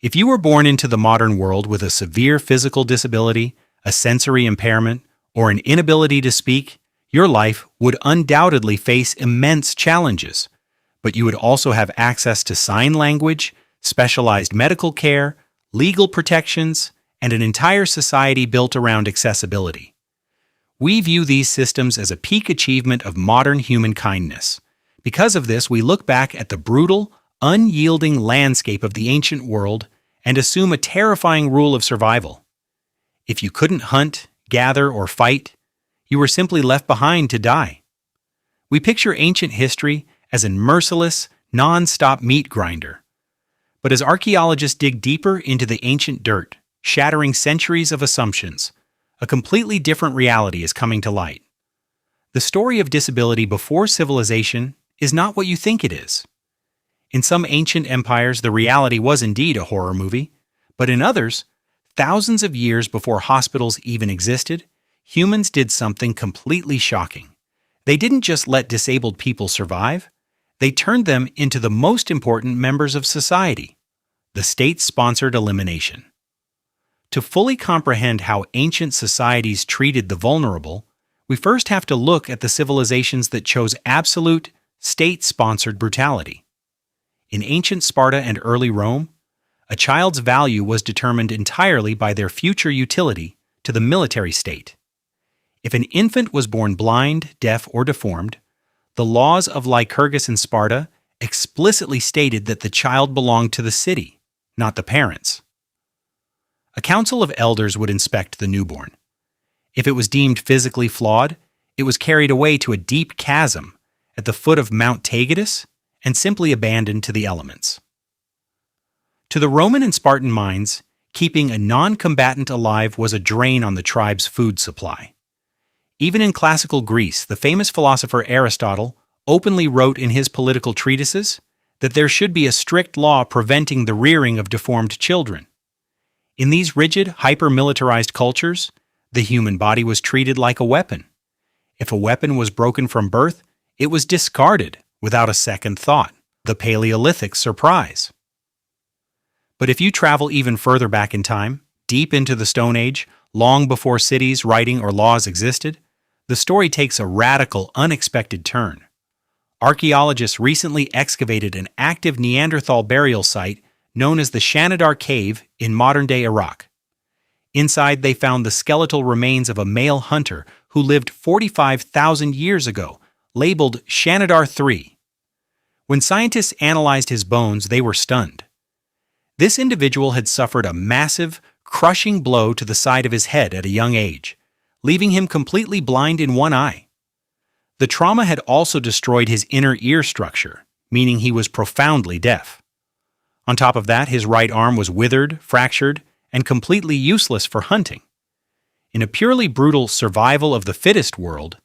If you were born into the modern world with a severe physical disability, a sensory impairment, or an inability to speak, your life would undoubtedly face immense challenges. But you would also have access to sign language, specialized medical care, legal protections, and an entire society built around accessibility. We view these systems as a peak achievement of modern human kindness. Because of this, we look back at the brutal, unyielding landscape of the ancient world and assume a terrifying rule of survival. If you couldn't hunt, gather, or fight, you were simply left behind to die. We picture ancient history as a merciless, non-stop meat grinder. But as archaeologists dig deeper into the ancient dirt, shattering centuries of assumptions, a completely different reality is coming to light. The story of disability before civilization is not what you think it is. In some ancient empires, the reality was indeed a horror movie, but in others, thousands of years before hospitals even existed, humans did something completely shocking. They didn't just let disabled people survive, they turned them into the most important members of society, the state-sponsored elimination. To fully comprehend how ancient societies treated the vulnerable, we first have to look at the civilizations that chose absolute, state-sponsored brutality. In ancient Sparta and early Rome, a child's value was determined entirely by their future utility to the military state. If an infant was born blind, deaf, or deformed, the laws of Lycurgus in Sparta explicitly stated that the child belonged to the city, not the parents. A council of elders would inspect the newborn. If it was deemed physically flawed, it was carried away to a deep chasm at the foot of Mount Taygetus and simply abandoned to the elements. To the Roman and Spartan minds, keeping a non-combatant alive was a drain on the tribe's food supply. Even in classical Greece, the famous philosopher Aristotle openly wrote in his political treatises that there should be a strict law preventing the rearing of deformed children. In these rigid, hyper-militarized cultures, the human body was treated like a weapon. If a weapon was broken from birth, it was discarded without a second thought, the Paleolithic surprise. But if you travel even further back in time, deep into the Stone Age, long before cities, writing, or laws existed, the story takes a radical, unexpected turn. Archaeologists recently excavated an active Neanderthal burial site known as the Shanidar Cave in modern-day Iraq. Inside, they found the skeletal remains of a male hunter who lived 45,000 years ago, labeled Shanidar III. When scientists analyzed his bones, they were stunned. This individual had suffered a massive, crushing blow to the side of his head at a young age, leaving him completely blind in one eye. The trauma had also destroyed his inner ear structure, meaning he was profoundly deaf. On top of that, his right arm was withered, fractured, and completely useless for hunting. In a purely brutal survival of the fittest world,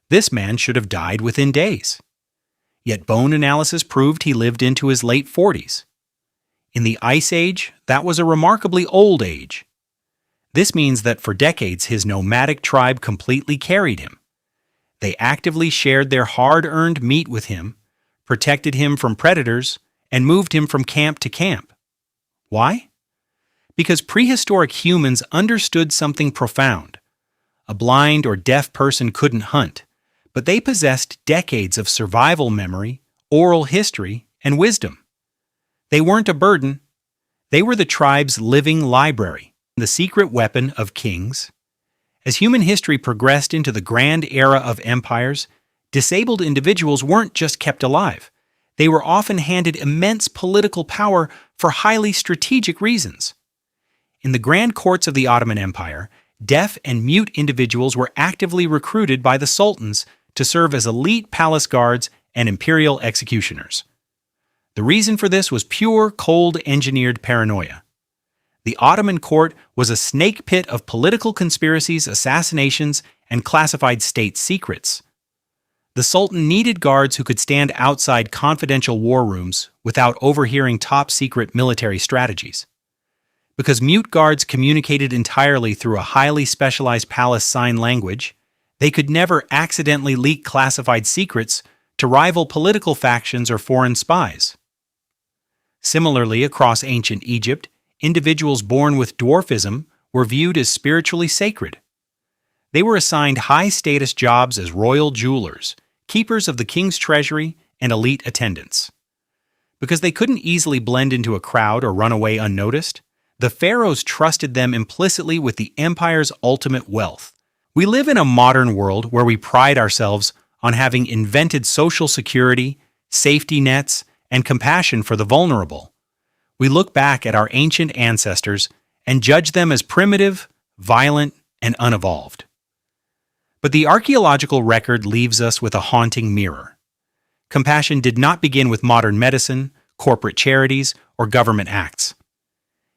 this man should have died within days. Yet bone analysis proved he lived into his late 40s. In the Ice Age, that was a remarkably old age. This means that for decades his nomadic tribe completely carried him. They actively shared their hard-earned meat with him, protected him from predators, and moved him from camp to camp. Why? Because prehistoric humans understood something profound. A blind or deaf person couldn't hunt, but they possessed decades of survival memory, oral history, and wisdom. They weren't a burden. They were the tribe's living library, the secret weapon of kings. As human history progressed into the grand era of empires, disabled individuals weren't just kept alive. They were often handed immense political power for highly strategic reasons. In the grand courts of the Ottoman Empire, deaf and mute individuals were actively recruited by the sultans to serve as elite palace guards and imperial executioners. The reason for this was pure, cold-engineered paranoia. The Ottoman court was a snake pit of political conspiracies, assassinations, and classified state secrets. The Sultan needed guards who could stand outside confidential war rooms without overhearing top-secret military strategies. Because mute guards communicated entirely through a highly specialized palace sign language, they could never accidentally leak classified secrets to rival political factions or foreign spies. Similarly, across ancient Egypt, individuals born with dwarfism were viewed as spiritually sacred. They were assigned high-status jobs as royal jewelers, keepers of the king's treasury, and elite attendants. Because they couldn't easily blend into a crowd or run away unnoticed, the pharaohs trusted them implicitly with the empire's ultimate wealth. We live in a modern world where we pride ourselves on having invented social security, safety nets, and compassion for the vulnerable. We look back at our ancient ancestors and judge them as primitive, violent, and unevolved. But the archaeological record leaves us with a haunting mirror. Compassion did not begin with modern medicine, corporate charities, or government acts.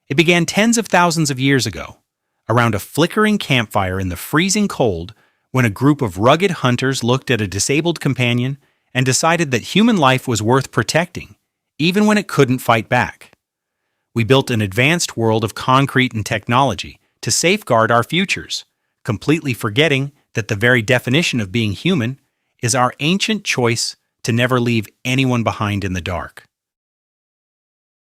It began tens of thousands of years ago, around a flickering campfire in the freezing cold, when a group of rugged hunters looked at a disabled companion and decided that human life was worth protecting, even when it couldn't fight back. We built an advanced world of concrete and technology to safeguard our futures, completely forgetting that the very definition of being human is our ancient choice to never leave anyone behind in the dark.